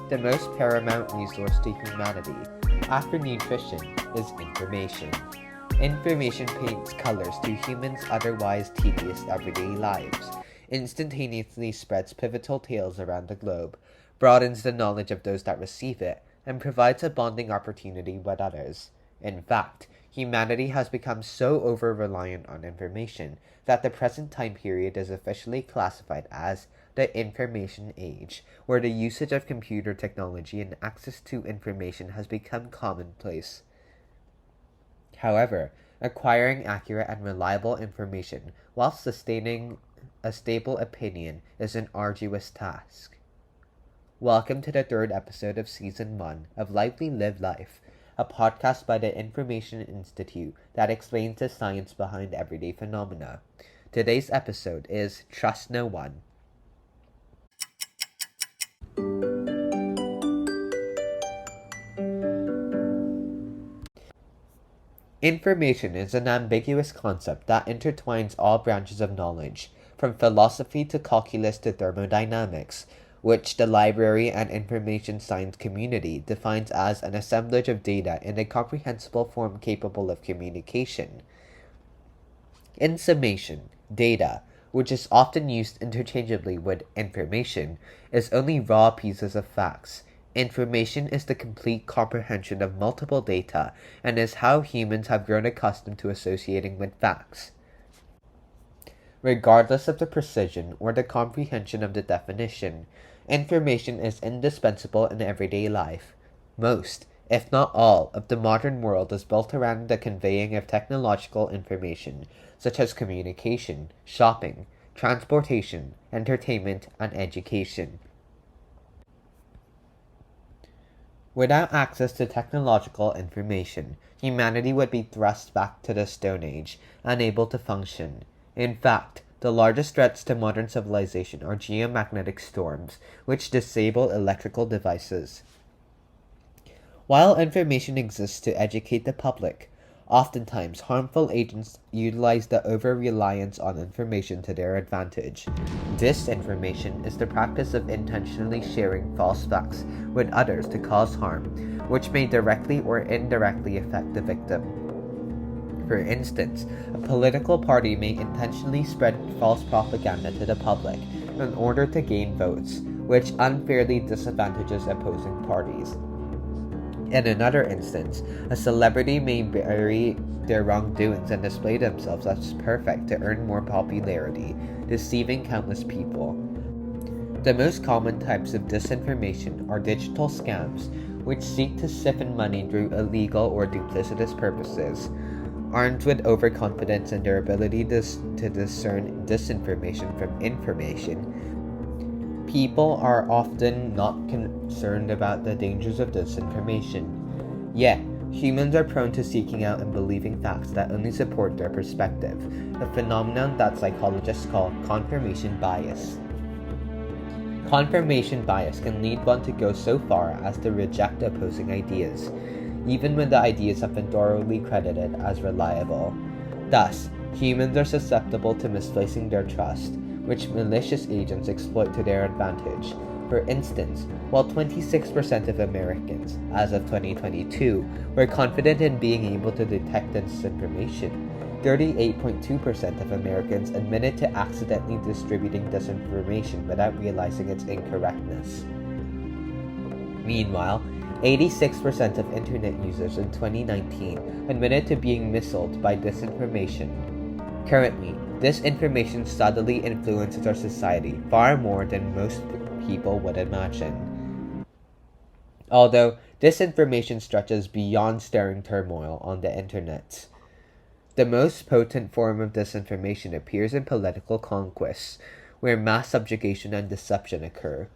The most paramount resource to humanity, after nutrition, is information. Information paints colors to humans' otherwise tedious everyday lives, instantaneously spreads pivotal tales around the globe, broadens the knowledge of those that receive it, and provides a bonding opportunity with others. In fact, humanity has become so over-reliant on information that the present time period is officially classified as the information age, where the usage of computer technology and access to information has become commonplace. However, acquiring accurate and reliable information while sustaining a stable opinion is an arduous task. Welcome to the third episode of Season 1 of Lively Live Life, a podcast by the Information Institute that explains the science behind everyday phenomena. Today's episode is Trust No One. Information is an ambiguous concept that intertwines all branches of knowledge, from philosophy to calculus to thermodynamics, which the library and information science community defines as an assemblage of data in a comprehensible form capable of communication. In summation, data, which is often used interchangeably with information, is only raw pieces of facts. Information is the complete comprehension of multiple data and is how humans have grown accustomed to associating with facts. Regardless of the precision or the comprehension of the definition, information is indispensable in everyday life. Most, if not all, of the modern world is built around the conveying of technological information, such as communication, shopping, transportation, entertainment, and education. Without access to technological information, humanity would be thrust back to the Stone Age, unable to function. In fact, the largest threats to modern civilization are geomagnetic storms, which disable electrical devices. While information exists to educate the public, oftentimes harmful agents utilize the over-reliance on information to their advantage. Disinformation is the practice of intentionally sharing false facts with others to cause harm, which may directly or indirectly affect the victim. For instance, a political party may intentionally spread false propaganda to the public in order to gain votes, which unfairly disadvantages opposing parties. In another instance, a celebrity may bury their wrongdoings and display themselves as perfect to earn more popularity, deceiving countless people. The most common types of disinformation are digital scams, which seek to siphon money through illegal or duplicitous purposes. Armed with overconfidence in their ability to discern disinformation from information, people are often not concerned about the dangers of disinformation. Yet, humans are prone to seeking out and believing facts that only support their perspective, a phenomenon that psychologists call confirmation bias. Confirmation bias can lead one to go so far as to reject opposing ideas, even when the ideas have been thoroughly credited as reliable. Thus, humans are susceptible to misplacing their trust, which malicious agents exploit to their advantage. For instance, while 26% of Americans, as of 2022, were confident in being able to detect disinformation, 38.2% of Americans admitted to accidentally distributing disinformation without realizing its incorrectness. Meanwhile, 86% of internet users in 2019 admitted to being misled by disinformation. Currently, this information subtly influences our society far more than most people would imagine. Although disinformation stretches beyond stirring turmoil on the internet. The most potent form of disinformation appears in political conquests, where mass subjugation and deception occur.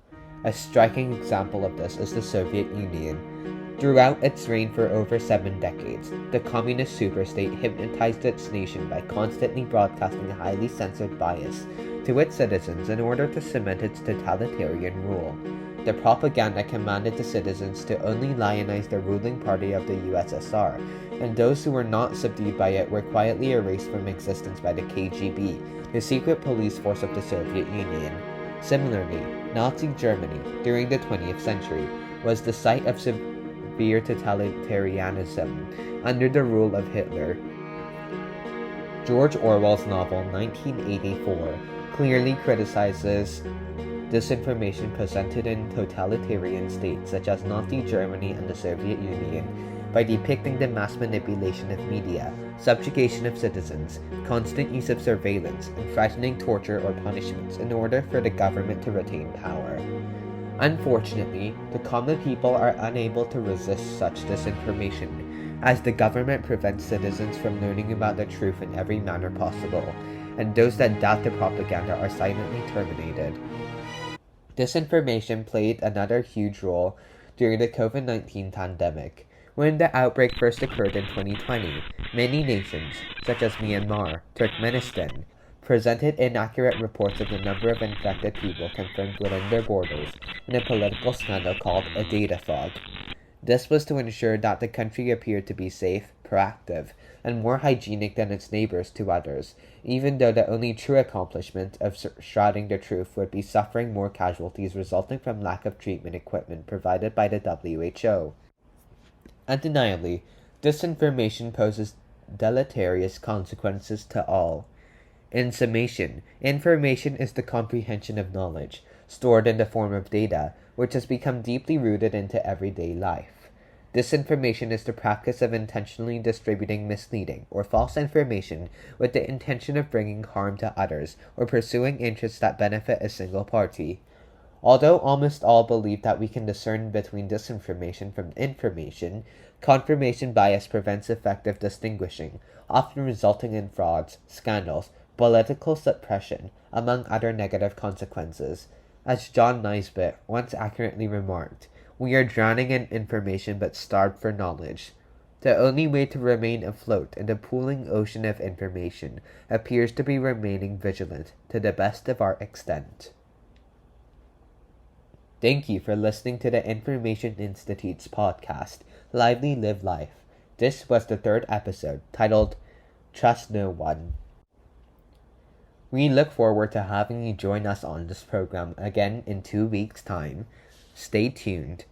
A striking example of this is the Soviet Union. Throughout its reign for over 7 decades, the communist superstate hypnotized its nation by constantly broadcasting highly censored bias to its citizens in order to cement its totalitarian rule. The propaganda commanded the citizens to only lionize the ruling party of the USSR, and those who were not subdued by it were quietly erased from existence by the KGB, the secret police force of the Soviet Union. Similarly, Nazi Germany, during the 20th century, was the site of severe totalitarianism under the rule of Hitler. George Orwell's novel 1984 clearly criticizes disinformation presented in totalitarian states such as Nazi Germany and the Soviet Union by depicting the mass manipulation of media, subjugation of citizens, constant use of surveillance, and frightening torture or punishments in order for the government to retain power. Unfortunately, the common people are unable to resist such disinformation, as the government prevents citizens from learning about the truth in every manner possible, and those that doubt the propaganda are silently terminated. Disinformation played another huge role during the COVID-19 pandemic. When the outbreak first occurred in 2020, many nations, such as Myanmar, Turkmenistan, presented inaccurate reports of the number of infected people confirmed within their borders in a political scandal called a data fog. This was to ensure that the country appeared to be safe, proactive, and more hygienic than its neighbors to others, even though the only true accomplishment of shrouding the truth would be suffering more casualties resulting from lack of treatment equipment provided by the WHO. Undeniably, disinformation poses deleterious consequences to all. In summation, information is the comprehension of knowledge, stored in the form of data, which has become deeply rooted into everyday life. Disinformation is the practice of intentionally distributing misleading or false information with the intention of bringing harm to others or pursuing interests that benefit a single party. Although almost all believe that we can discern between disinformation from information, confirmation bias prevents effective distinguishing, often resulting in frauds, scandals, political suppression, among other negative consequences. As John Naisbitt once accurately remarked, we are drowning in information but starved for knowledge. The only way to remain afloat in the pooling ocean of information appears to be remaining vigilant to the best of our extent. Thank you for listening to the Information Institute's podcast, Lively Live Life. This was the third episode, titled Trust No One. We look forward to having you join us on this program again in 2 weeks' time. Stay tuned.